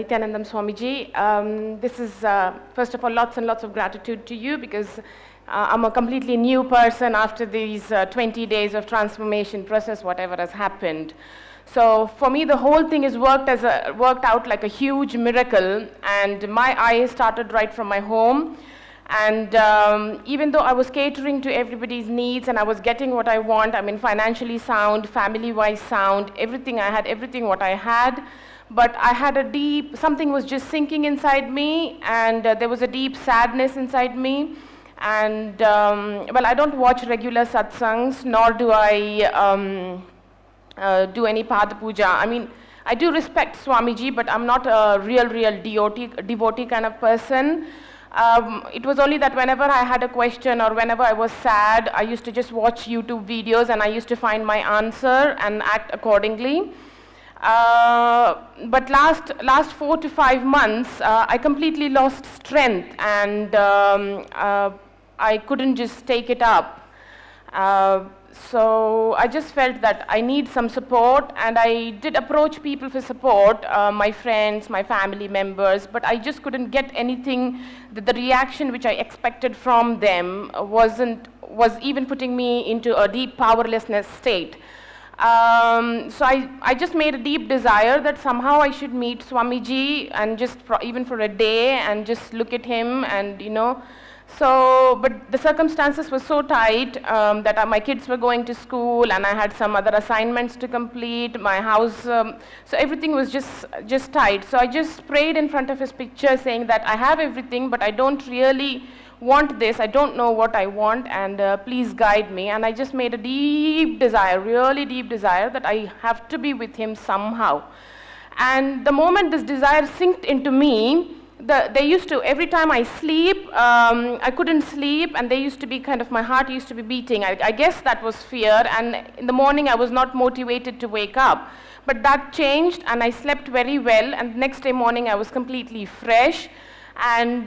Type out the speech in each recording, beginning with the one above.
Nityanandam Swamiji. This is, first of all, lots and lots of gratitude to you because I'm a completely new person after these 20 days of transformation process, whatever has happened. So for me, the whole thing has worked out like a huge miracle, and my eye started right from my home. And even though I was catering to everybody's needs and I was getting what I want, I mean financially sound, family-wise sound, everything I had, everything what I had, but I had a deep, something was just sinking inside me, and there was a deep sadness inside me. And well, I don't watch regular satsangs, nor do I do any Pada Puja. I mean, I do respect Swamiji, but I'm not a real devotee kind of person. It was only that whenever I had a question or whenever I was sad, I used to just watch YouTube videos and I used to find my answer and act accordingly. But last 4 to 5 months, I completely lost strength, and I couldn't just take it up. So I just felt that I need some support, and I did approach people for support, my friends, my family members, but I just couldn't get anything. The reaction which I expected from them was even putting me into a deep powerlessness state. So I just made a deep desire that somehow I should meet Swamiji, and just even for a day, and just look at him, and you know. So, but the circumstances were so tight that my kids were going to school, and I had some other assignments to complete, my house, so everything was just tight. So I just prayed in front of his picture saying that I have everything, but I don't really want this, I don't know what I want, and please guide me. And I just made a deep desire, really deep desire, that I have to be with him somehow. And the moment this desire sinked into me, they used to, every time I sleep, I couldn't sleep, and they used to be kind of, my heart used to be beating. I guess that was fear, and in the morning I was not motivated to wake up. But that changed, and I slept very well, and the next day morning I was completely fresh. And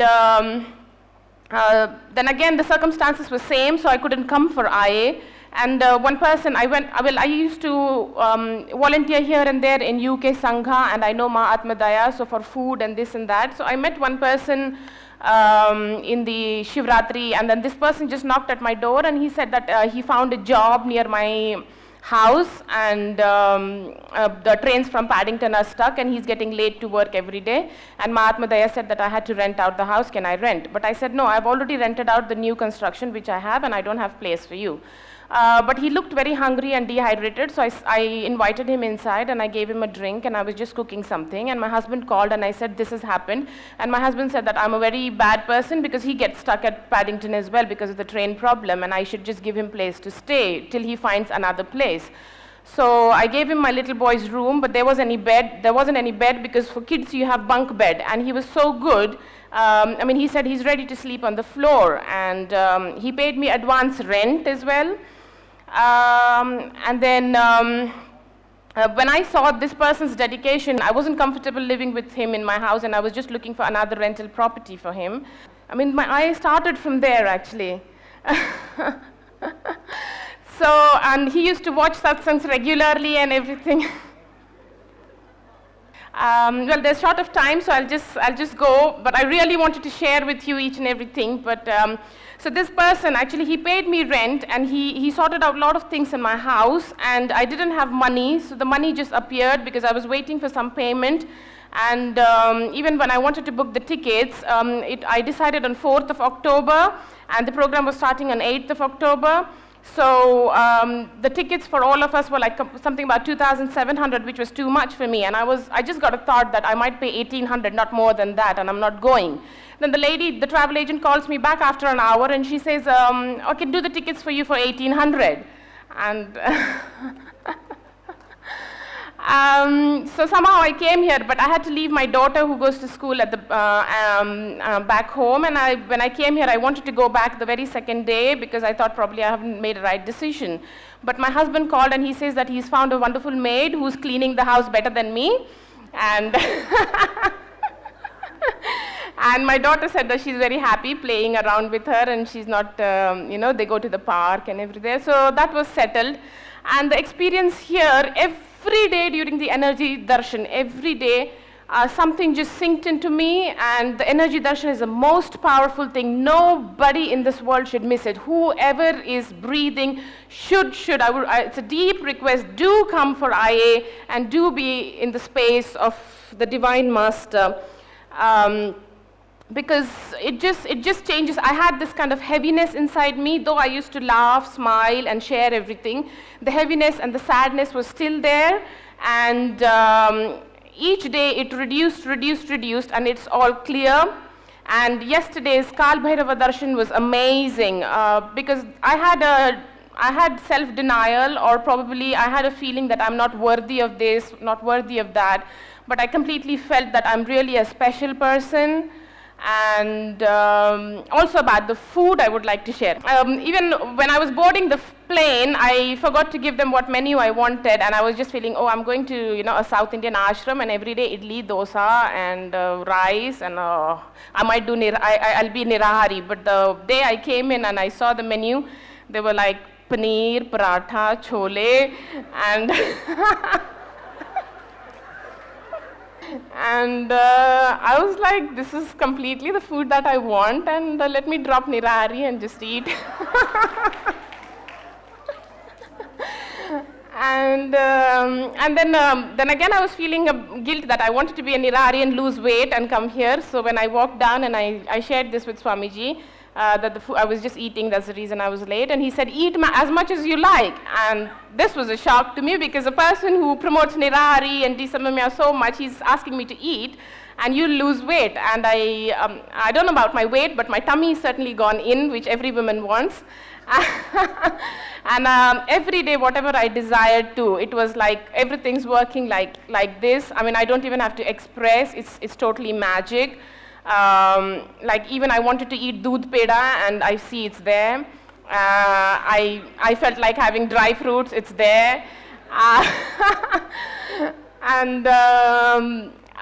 then again the circumstances were same, so I couldn't come for IA. And one person, I used to volunteer here and there in UK Sangha, and I know Ma Atmadaya, so for food and this and that. So I met one person in the Shivratri, and then this person just knocked at my door, and he said that he found a job near my house, and the trains from Paddington are stuck, and he's getting late to work every day. And Mahatma Daya said that I had to rent out the house, can I rent? But I said, no, I've already rented out the new construction which I have, and I don't have place for you. But he looked very hungry and dehydrated, so I invited him inside, and I gave him a drink, and I was just cooking something, and my husband called, and I said, this has happened. And my husband said that I'm a very bad person because he gets stuck at Paddington as well because of the train problem, and I should just give him place to stay till he finds another place. So I gave him my little boy's room, but there wasn't any bed because for kids you have bunk bed, and he was so good. I mean, he said he's ready to sleep on the floor, and he paid me advance rent as well. And then when I saw this person's dedication, I wasn't comfortable living with him in my house, and I was just looking for another rental property for him. I mean, my eye started from there, actually. So, and he used to watch satsangs regularly and everything. Well, there's short of time, so I'll just go, but I really wanted to share with you each and everything. But so this person, actually, he paid me rent, and he sorted out a lot of things in my house, and I didn't have money, so the money just appeared because I was waiting for some payment. And even when I wanted to book the tickets, I decided on 4th of October, and the program was starting on 8th of October. So the tickets for all of us were like something about 2,700, which was too much for me. And I just got a thought that I might pay 1,800, not more than that, and I'm not going. Then the lady, the travel agent, calls me back after an hour, and she says, I can do the tickets for you for 1,800. And so somehow I came here, but I had to leave my daughter who goes to school at the back home, and when I came here, I wanted to go back the very second day because I thought probably I haven't made a right decision. But my husband called, and he says that he's found a wonderful maid who's cleaning the house better than me, and and my daughter said that she's very happy playing around with her, and she's not, you know, they go to the park and everything. So that was settled, and the experience here, every day during the energy darshan, every day, something just synced into me, and the energy darshan is the most powerful thing. Nobody in this world should miss it. Whoever is breathing should. It's a deep request. Do come for IA and do be in the space of the Divine Master. Because it just changes. I had this kind of heaviness inside me, though I used to laugh, smile, and share everything. The heaviness and the sadness was still there, and each day it reduced, and it's all clear. And yesterday's Kal Bhairava Darshan was amazing, because I had self-denial, or probably I had a feeling that I'm not worthy of this, not worthy of that, but I completely felt that I'm really a special person. And also about the food I would like to share. Even when I was boarding the plane, I forgot to give them what menu I wanted, and I was just feeling, oh, I'm going to, you know, a South Indian ashram, and every day idli, dosa, and rice, and I might do, I'll be nirahari. But the day I came in and I saw the menu, they were like paneer, paratha, chole, and and I was like, this is completely the food that I want, and let me drop nirahari and just eat. And then again I was feeling a guilt that I wanted to be a nirahari and lose weight and come here. So when I walked down and I shared this with Swamiji, that the food I was just eating, that's the reason I was late, and he said, eat as much as you like. And this was a shock to me, because a person who promotes nirahari and disamamya so much, he's asking me to eat, and you lose weight. And I don't know about my weight, but my tummy is certainly gone in, which every woman wants. And every day, whatever I desired to, it was like everything's working like this. I mean, I don't even have to express, it's totally magic. Like even I wanted to eat doodh peda, and I see it's there. I felt like having dry fruits, it's there. And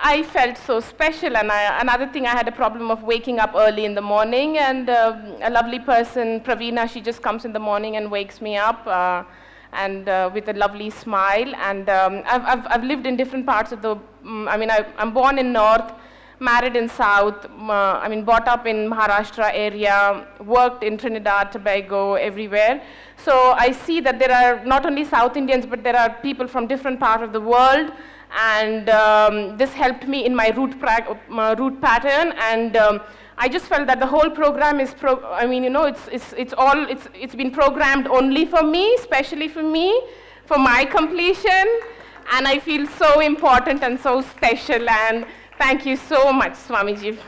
I felt so special. And another thing, I had a problem of waking up early in the morning, and a lovely person, Praveena, she just comes in the morning and wakes me up, and with a lovely smile. And I've lived in different parts of the, I mean, I'm born in North, married in South, I mean, brought up in Maharashtra area, worked in Trinidad, Tobago, everywhere. So I see that there are not only South Indians, but there are people from different parts of the world. And this helped me in my route pattern. And I just felt that the whole program is, I mean, you know, it's been programmed only for me, especially for me, for my completion. And I feel so important and so special. And thank you so much, Swamiji.